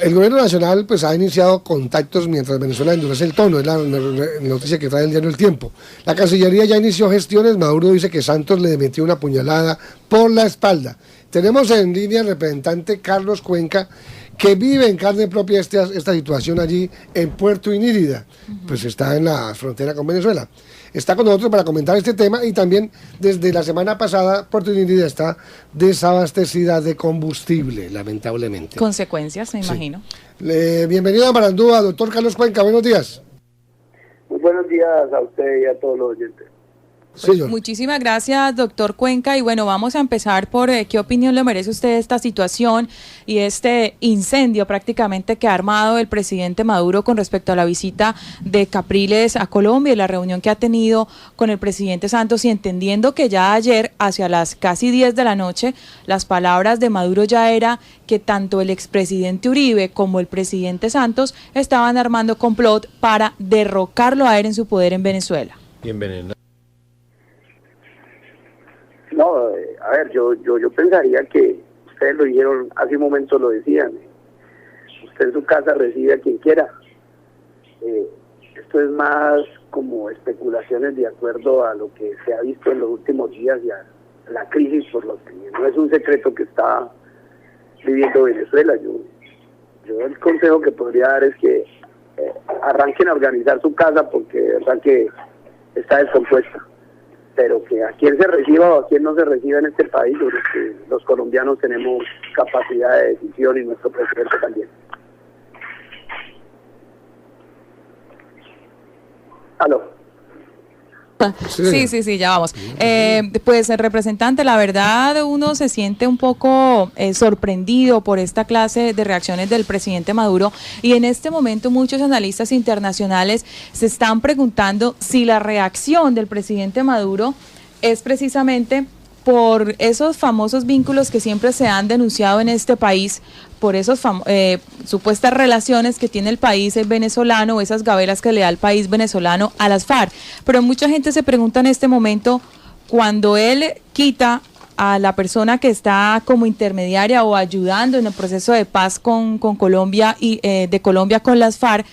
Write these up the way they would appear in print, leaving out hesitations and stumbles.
El gobierno nacional pues ha iniciado contactos mientras Venezuela endurece el tono, es la noticia que trae el diario El Tiempo. La Cancillería ya inició gestiones, Maduro dice que Santos le metió una puñalada por la espalda. Tenemos en línea al representante Carlos Cuenca, que vive en carne propia esta situación allí en Puerto Inírida, pues está en la frontera con Venezuela. Está con nosotros para comentar este tema y también desde la semana pasada Puerto Inírida está desabastecida de combustible, lamentablemente. Consecuencias, me imagino. Bienvenido a Marandúa, doctor Carlos Cuenca, buenos días. Muy buenos días a usted y a todos los oyentes. Pues muchísimas gracias, doctor Cuenca. Y bueno, vamos a empezar por qué opinión le merece usted esta situación y este incendio prácticamente que ha armado el presidente Maduro con respecto a la visita de Capriles a Colombia y la reunión que ha tenido con el presidente Santos, y entendiendo que ya ayer, hacia las casi 10 de la noche, las palabras de Maduro ya era que tanto el expresidente Uribe como el presidente Santos estaban armando complot para derrocarlo a él en su poder en Venezuela. Y envenenar. No, a ver, yo pensaría que ustedes lo dijeron, hace un momento lo decían, usted en su casa recibe a quien quiera. Esto es más como especulaciones de acuerdo a lo que se ha visto en los últimos días y a la crisis por lo que no es un secreto que está viviendo Venezuela. Yo el consejo que podría dar es que arranquen a organizar su casa, porque de verdad que está descompuesta. Pero que a quien se reciba o a quien no se reciba en este país, yo creo que los colombianos tenemos capacidad de decisión y nuestro presidente también. ¿Aló? Sí, ya vamos. Pues, representante, la verdad uno se siente un poco sorprendido por esta clase de reacciones del presidente Maduro, y en este momento muchos analistas internacionales se están preguntando si la reacción del presidente Maduro es precisamente por esos famosos vínculos que siempre se han denunciado en este país, por esos supuestas relaciones que tiene el país venezolano, o esas gabelas que le da el país venezolano a las FARC. Pero mucha gente se pregunta en este momento, cuando él quita a la persona que está como intermediaria o ayudando en el proceso de paz con Colombia y de Colombia con las FARC,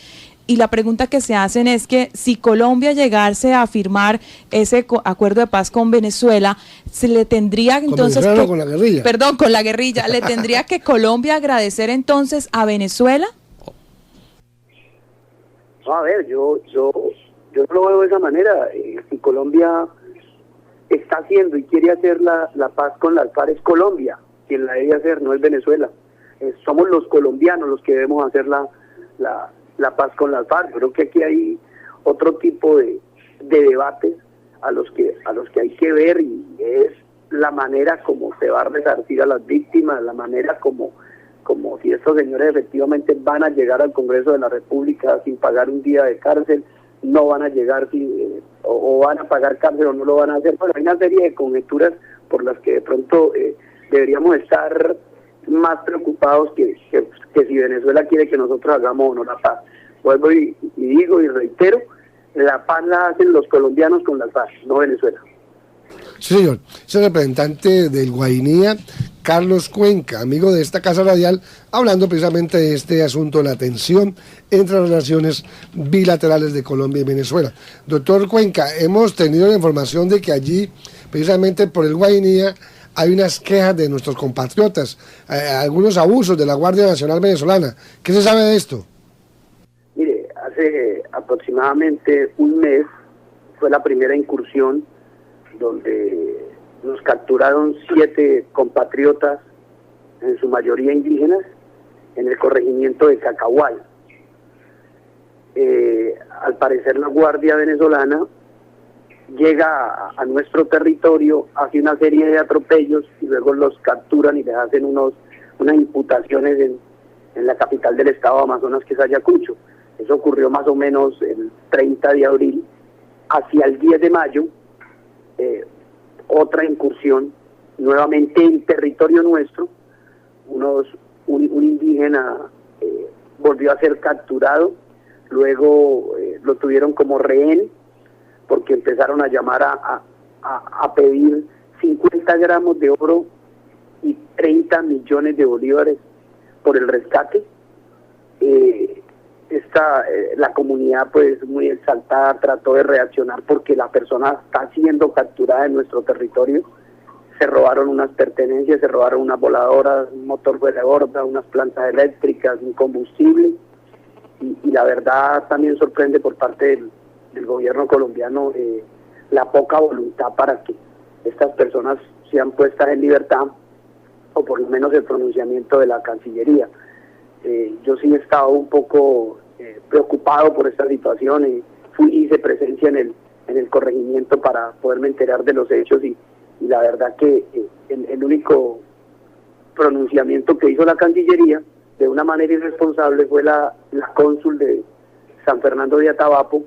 y la pregunta que se hacen es que si Colombia llegase a firmar ese acuerdo de paz con Venezuela, se le tendría entonces con la guerrilla. Perdón, con la guerrilla, ¿le tendría que Colombia agradecer entonces a Venezuela? No, a ver, yo no lo veo de esa manera. Si Colombia está haciendo y quiere hacer la paz con las FARC, es Colombia quien la debe hacer, no es Venezuela. Somos los colombianos los que debemos hacer la paz con las FARC. Creo que aquí hay otro tipo de debates a los que hay que ver, y es la manera como se va a resarcir a las víctimas, la manera como si estos señores efectivamente van a llegar al Congreso de la República sin pagar un día de cárcel, no van a llegar o van a pagar cárcel o no lo van a hacer. Bueno, hay una serie de conjeturas por las que de pronto deberíamos estar más preocupados que si Venezuela quiere que nosotros hagamos o no la paz. Vuelvo y digo y reitero, la paz la hacen los colombianos con las FARC, no Venezuela. Sí, señor. Es el representante del Guainía, Carlos Cuenca, amigo de esta casa radial, hablando precisamente de este asunto, la tensión entre las relaciones bilaterales de Colombia y Venezuela. Doctor Cuenca, hemos tenido la información de que allí, precisamente por el Guainía, hay unas quejas de nuestros compatriotas, algunos abusos de la Guardia Nacional Venezolana. ¿Qué se sabe de esto? Mire, hace aproximadamente un mes fue la primera incursión donde nos capturaron 7 compatriotas, en su mayoría indígenas, en el corregimiento de Cacahual. Al parecer la Guardia Venezolana llega a nuestro territorio, hace una serie de atropellos y luego los capturan y les hacen unas imputaciones en la capital del estado de Amazonas, que es Ayacucho. Eso ocurrió más o menos el 30 de abril. Hacia el 10 de mayo, otra incursión, nuevamente en territorio nuestro. Un indígena volvió a ser capturado, luego lo tuvieron como rehén, porque empezaron a llamar a pedir 50 gramos de oro y 30 millones de bolívares por el rescate. la comunidad pues muy exaltada trató de reaccionar porque la persona está siendo capturada en nuestro territorio. Se robaron unas pertenencias, se robaron unas voladoras, un motor de borda, unas plantas eléctricas, un combustible, y la verdad también sorprende por parte del gobierno colombiano la poca voluntad para que estas personas sean puestas en libertad, o por lo menos el pronunciamiento de la Cancillería. Yo sí he estado un poco preocupado por esta situación, hice presencia en el corregimiento para poderme enterar de los hechos, y la verdad que el único pronunciamiento que hizo la Cancillería de una manera irresponsable fue la cónsul de San Fernando de Atabapo,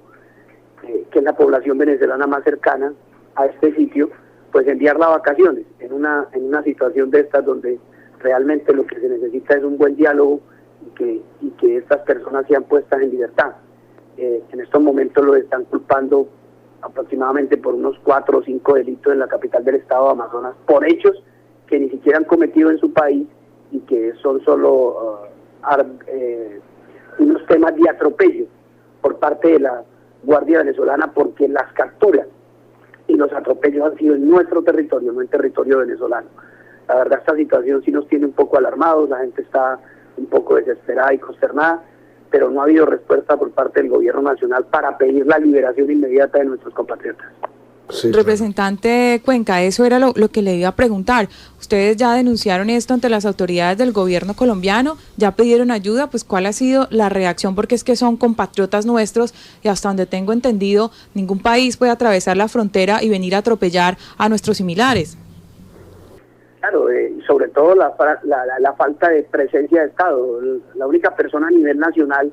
que es la población venezolana más cercana a este sitio, pues enviarla a vacaciones en una situación de estas donde realmente lo que se necesita es un buen diálogo y que estas personas sean puestas en libertad. En estos momentos lo están culpando aproximadamente por unos 4 o 5 delitos en la capital del estado de Amazonas, por hechos que ni siquiera han cometido en su país y que son solo unos temas de atropello por parte de la Guardia Venezolana, porque las capturas y los atropellos han sido en nuestro territorio, no en territorio venezolano. La verdad, esta situación sí nos tiene un poco alarmados, la gente está un poco desesperada y consternada, pero no ha habido respuesta por parte del gobierno nacional para pedir la liberación inmediata de nuestros compatriotas. Sí, representante Cuenca, eso era lo que le iba a preguntar. Ustedes ya denunciaron esto ante las autoridades del gobierno colombiano, ya pidieron ayuda, pues ¿cuál ha sido la reacción? Porque es que son compatriotas nuestros y hasta donde tengo entendido, ningún país puede atravesar la frontera y venir a atropellar a nuestros similares. Claro, sobre todo la falta de presencia de Estado. La única persona a nivel nacional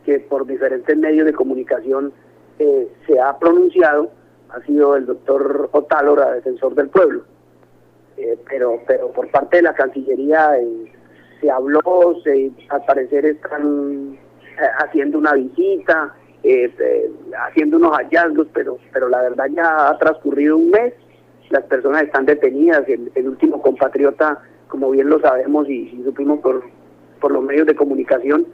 que por diferentes medios de comunicación se ha pronunciado ha sido el doctor Otálora, defensor del pueblo. Pero por parte de la Cancillería se habló, al parecer están haciendo una visita, haciendo unos hallazgos, pero la verdad ya ha transcurrido un mes, las personas están detenidas, el último compatriota, como bien lo sabemos y supimos por los medios de comunicación,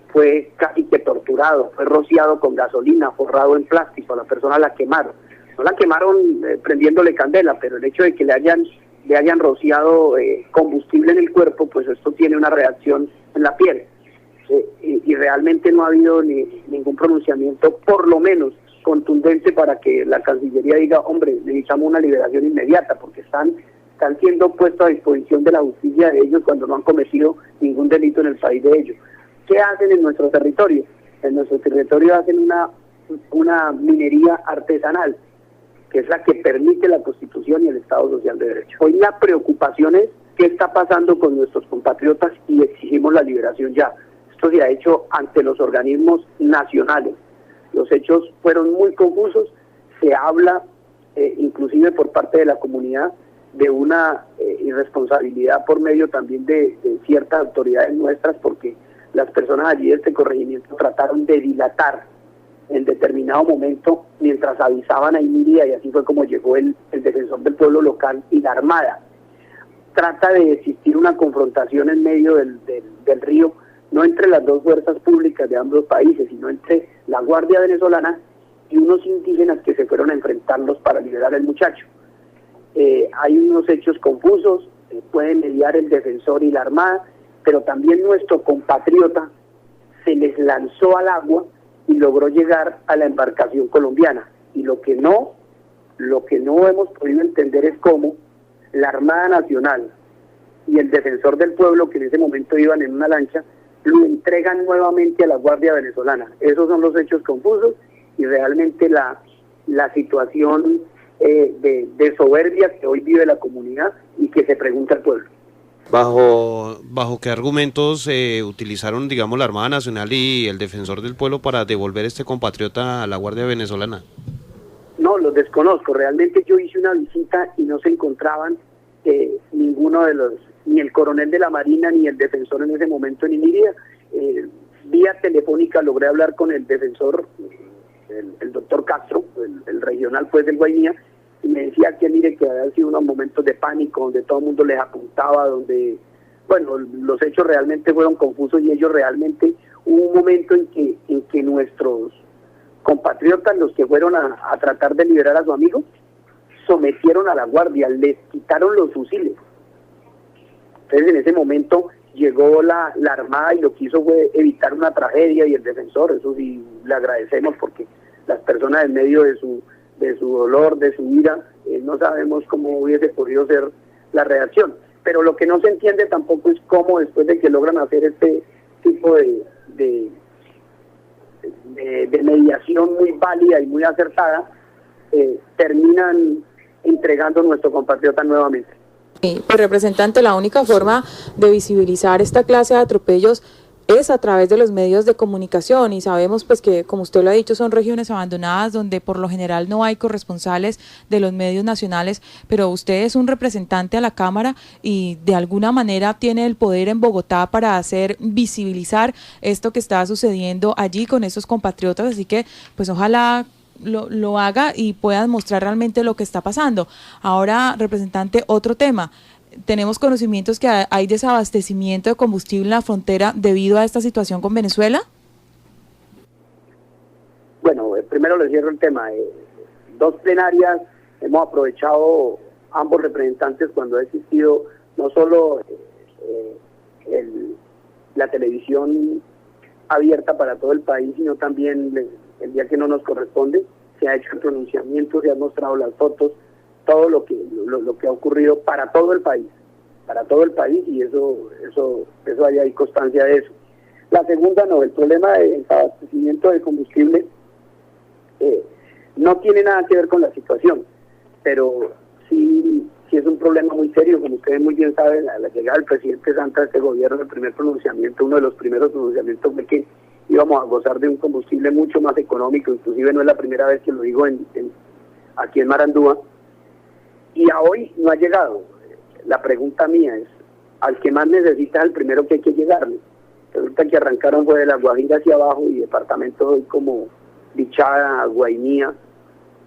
fue casi que torturado, fue rociado con gasolina, forrado en plástico, a la persona la quemaron. No la quemaron prendiéndole candela, pero el hecho de que le hayan rociado combustible en el cuerpo, pues esto tiene una reacción en la piel. Y realmente no ha habido ningún pronunciamiento, por lo menos contundente, para que la Cancillería diga, hombre, necesitamos una liberación inmediata, porque están siendo puestos a disposición de la justicia de ellos cuando no han cometido ningún delito en el país de ellos. ¿Qué hacen en nuestro territorio? En nuestro territorio hacen una minería artesanal, que es la que permite la Constitución y el Estado Social de Derecho. Hoy la preocupación es qué está pasando con nuestros compatriotas y exigimos la liberación ya. Esto se ha hecho ante los organismos nacionales. Los hechos fueron muy confusos, se habla inclusive por parte de la comunidad de una irresponsabilidad por medio también de ciertas autoridades nuestras, porque las personas allí de este corregimiento trataron de dilatar en determinado momento mientras avisaban a Emilia, y así fue como llegó el defensor del pueblo local y la Armada. Trata de existir una confrontación en medio del río, no entre las dos fuerzas públicas de ambos países, sino entre la Guardia Venezolana y unos indígenas que se fueron a enfrentarlos para liberar al muchacho. Hay unos hechos confusos, pueden mediar el defensor y la Armada, pero también nuestro compatriota se les lanzó al agua y logró llegar a la embarcación colombiana. Y lo que no hemos podido entender es cómo la Armada Nacional y el defensor del pueblo, que en ese momento iban en una lancha, lo entregan nuevamente a la Guardia Venezolana. Esos son los hechos confusos y realmente la situación de soberbia que hoy vive la comunidad y que se pregunta al pueblo. ¿Bajo qué argumentos utilizaron, digamos, la Armada Nacional y el Defensor del Pueblo para devolver este compatriota a la Guardia Venezolana? No, los desconozco. Realmente yo hice una visita y no se encontraban ninguno de los, ni el coronel de la Marina ni el defensor en ese momento en Emilia. Vía telefónica logré hablar con el defensor, el doctor Castro, el regional pues del Guainía, y me decía que mire que habían sido unos momentos de pánico donde todo el mundo les apuntaba, donde, bueno, los hechos realmente fueron confusos y ellos realmente hubo un momento en que nuestros compatriotas, los que fueron a tratar de liberar a su amigo, sometieron a la guardia, les quitaron los fusiles. Entonces en ese momento llegó la Armada y lo que hizo fue evitar una tragedia, y el defensor, eso sí le agradecemos, porque las personas en medio de su dolor, de su ira, no sabemos cómo hubiese podido ser la reacción. Pero lo que no se entiende tampoco es cómo, después de que logran hacer este tipo de mediación muy válida y muy acertada, terminan entregando a nuestro compatriota nuevamente. Pues, representante, la única forma de visibilizar esta clase de atropellos es a través de los medios de comunicación, y sabemos pues que, como usted lo ha dicho, son regiones abandonadas donde por lo general no hay corresponsales de los medios nacionales, pero usted es un representante a la Cámara y de alguna manera tiene el poder en Bogotá para hacer visibilizar esto que está sucediendo allí con esos compatriotas, así que pues ojalá lo haga y puedan mostrar realmente lo que está pasando. Ahora, representante, otro tema. Tenemos conocimientos que hay desabastecimiento de combustible en la frontera debido a esta situación con Venezuela. Bueno, primero les cierro el tema. 2 plenarias hemos aprovechado ambos representantes cuando ha existido no solo la televisión abierta para todo el país, sino también el día que no nos corresponde. Se ha hecho el pronunciamiento, se han mostrado las fotos, todo lo que ha ocurrido para todo el país, y eso hay constancia de eso. La segunda, no, el problema del abastecimiento de combustible no tiene nada que ver con la situación, pero sí es un problema muy serio. Como ustedes muy bien saben, a la llegada del presidente Santos a este gobierno, el primer pronunciamiento, uno de los primeros pronunciamientos fue que íbamos a gozar de un combustible mucho más económico. Inclusive no es la primera vez que lo digo aquí en Marandúa, y a hoy no ha llegado. La pregunta mía es, al que más necesita, el primero que hay que llegarle. Resulta que arrancaron fue de La Guajira hacia abajo, y departamentos hoy como Bichada, Guainía,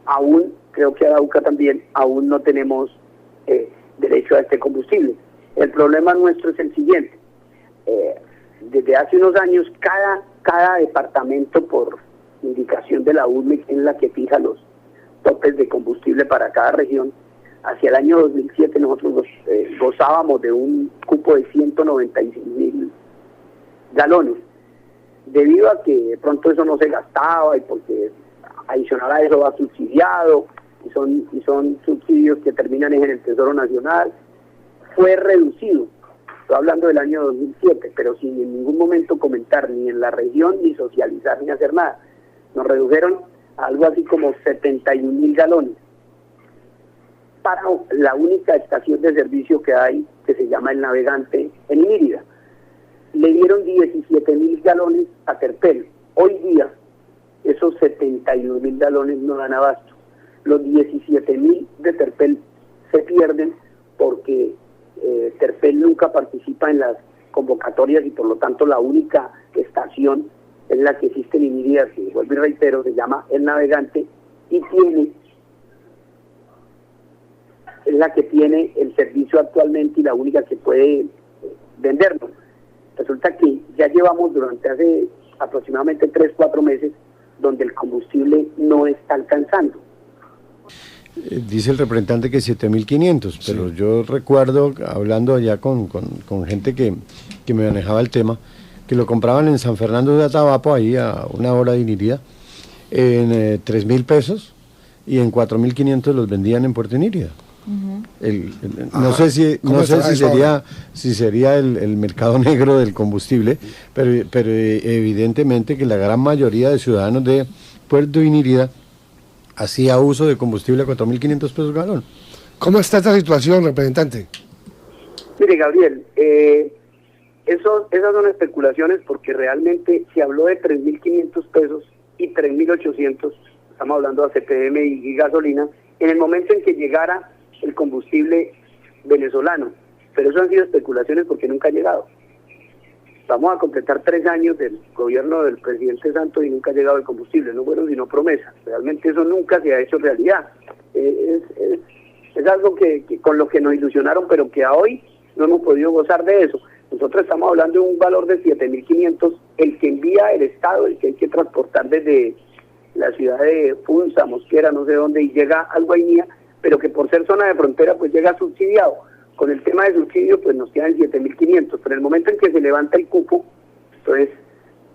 aún, creo que Arauca también, aún no tenemos derecho a este combustible. El problema nuestro es el siguiente. Desde hace unos años, cada departamento, por indicación de la UNME, es la que fija los topes de combustible para cada región. Hacia el año 2007 nosotros gozábamos de un cupo de 196.000 galones. Debido a que de pronto eso no se gastaba, y porque adicional a eso va subsidiado, y son subsidios que terminan en el Tesoro Nacional, fue reducido. Estoy hablando del año 2007, pero sin en ningún momento comentar ni en la región, ni socializar, ni hacer nada. Nos redujeron a algo así como 71.000 galones para la única estación de servicio que hay, que se llama El Navegante, en Inírida. Le dieron 17.000 galones a Terpel. Hoy día, esos 71.000 galones no dan abasto. Los 17.000 de Terpel se pierden porque Terpel nunca participa en las convocatorias, y por lo tanto la única estación es la que existe en Inírida, que vuelvo y reitero, se llama El Navegante, y es la que tiene el servicio actualmente y la única que puede vendernos. Resulta que ya llevamos durante hace aproximadamente 3-4 meses donde el combustible no está alcanzando. Dice el representante que 7.500, pero sí, yo recuerdo, hablando allá con gente que me manejaba el tema, que lo compraban en San Fernando de Atabapo, ahí a 1 hora de Inírida, en 3.000 pesos, y en 4.500 los vendían en Puerto Inírida. No sé si sería el mercado negro del combustible, pero evidentemente que la gran mayoría de ciudadanos de Puerto Inírida hacía uso de combustible a 4.500 pesos galón. ¿Cómo está esta situación, representante? Mire, Gabriel, esas son especulaciones, porque realmente se habló de 3.500 pesos y 3.800, estamos hablando de CPM y gasolina, en el momento en que llegara el combustible venezolano. Pero eso han sido especulaciones porque nunca ha llegado. Vamos a completar 3 años del gobierno del presidente Santos y nunca ha llegado el combustible. No fueron sino promesas. Realmente eso nunca se ha hecho realidad. Es algo que con lo que nos ilusionaron, pero que a hoy no hemos podido gozar de eso. Nosotros estamos hablando de un valor de 7.500 el que envía el Estado, el que hay que transportar desde la ciudad de Funza, Mosquera, no sé dónde, y llega al Guainía, pero que por ser zona de frontera pues llega subsidiado. Con el tema de subsidio pues nos quedan 7.500, pero en el momento en que se levanta el cupo, entonces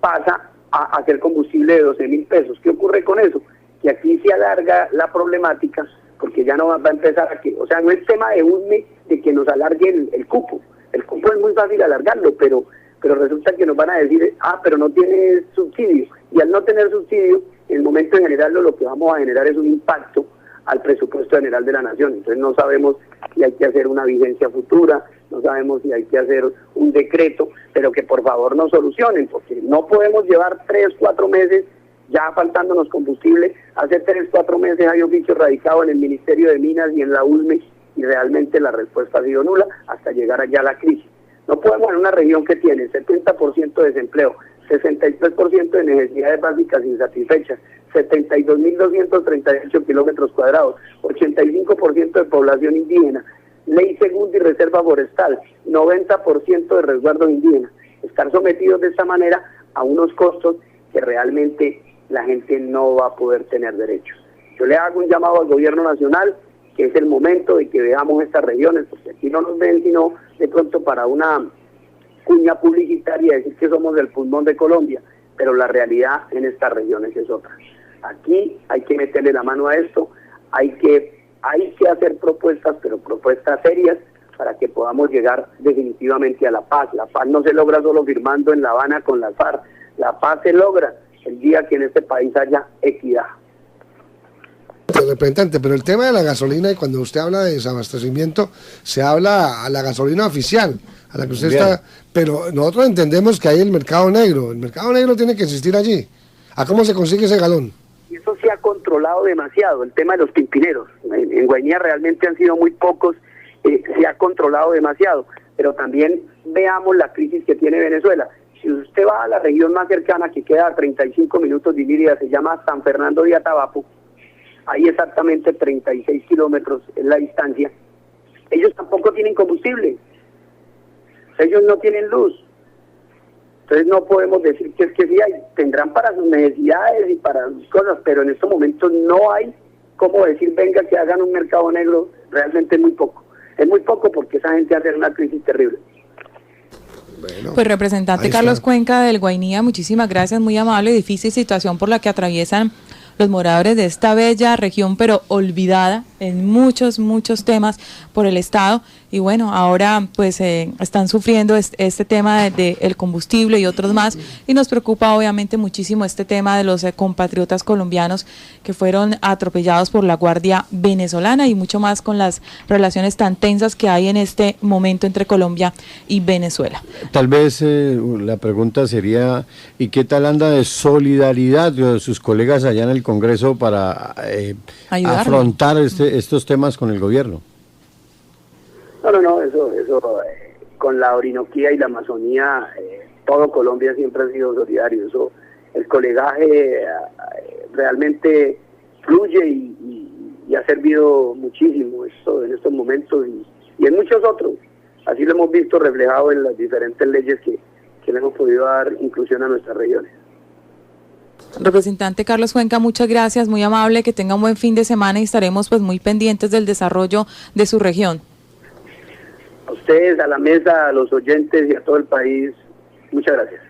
pasa a hacer combustible de 12.000 pesos. ¿Qué ocurre con eso? Que aquí se alarga la problemática, porque ya no va a empezar a que, o sea, no es tema de UNME de que nos alargue el cupo. El cupo es muy fácil alargarlo, pero resulta que nos van a decir, pero no tiene subsidio. Y al no tener subsidio, en el momento de generarlo, lo que vamos a generar es un impacto al presupuesto general de la nación. Entonces no sabemos si hay que hacer una vigencia futura, no sabemos si hay que hacer un decreto, pero que por favor nos solucionen, porque no podemos llevar 3, 4 meses ya faltándonos combustible. Hace 3, 4 meses hay oficio radicado en el Ministerio de Minas y en la ULME, y realmente la respuesta ha sido nula hasta llegar allá a la crisis. No podemos en una región que tiene 70% de desempleo, 63% de necesidades básicas insatisfechas, 72.238 kilómetros cuadrados, 85% de población indígena, ley segunda y reserva forestal, 90% de resguardos indígenas. Estar sometidos de esta manera a unos costos que realmente la gente no va a poder tener derechos. Yo le hago un llamado al gobierno nacional, que es el momento de que veamos estas regiones, porque aquí no nos ven sino de pronto para una cuña publicitaria, decir que somos el pulmón de Colombia, pero la realidad en estas regiones es otra. Aquí hay que meterle la mano a esto, hay que hacer propuestas, pero propuestas serias, para que podamos llegar definitivamente a la paz. La paz no se logra solo firmando en La Habana con las FARC, la paz se logra el día que en este país haya equidad. Representante, pero el tema de la gasolina, y cuando usted habla de desabastecimiento, se habla a la gasolina oficial, a la que usted está, pero nosotros entendemos que hay el mercado negro tiene que existir allí. ¿A cómo se consigue ese galón? Y eso se ha controlado demasiado, el tema de los pimpineros. En Guainía realmente han sido muy pocos, se ha controlado demasiado, pero también veamos la crisis que tiene Venezuela. Si usted va a la región más cercana, que queda a 35 minutos de Mérida, se llama San Fernando de Atabapo, ahí exactamente 36 kilómetros es la distancia, ellos tampoco tienen combustible, ellos no tienen luz, entonces no podemos decir que es que sí hay, tendrán para sus necesidades y para sus cosas, pero en estos momentos no hay cómo decir venga que hagan un mercado negro, realmente es muy poco porque esa gente hace una crisis terrible. Bueno, pues representante Carlos Cuenca del Guainía, muchísimas gracias, muy amable, difícil situación por la que atraviesan los moradores de esta bella región, pero olvidada en muchos temas por el Estado. Y bueno, ahora pues están sufriendo este tema del combustible y otros más, y nos preocupa obviamente muchísimo este tema de los compatriotas colombianos que fueron atropellados por la Guardia venezolana, y mucho más con las relaciones tan tensas que hay en este momento entre Colombia y Venezuela. Tal vez la pregunta sería, ¿y qué tal anda de solidaridad de sus colegas allá en el Congreso para afrontar estos temas con el gobierno? No, eso con la Orinoquía y la Amazonía, todo Colombia siempre ha sido solidario. Eso, el colegaje realmente fluye y ha servido muchísimo esto en estos momentos y en muchos otros. Así lo hemos visto reflejado en las diferentes leyes que le hemos podido dar inclusión a nuestras regiones. Representante Carlos Cuenca, muchas gracias, muy amable, que tenga un buen fin de semana y estaremos pues muy pendientes del desarrollo de su región. A ustedes, a la mesa, a los oyentes y a todo el país, muchas gracias.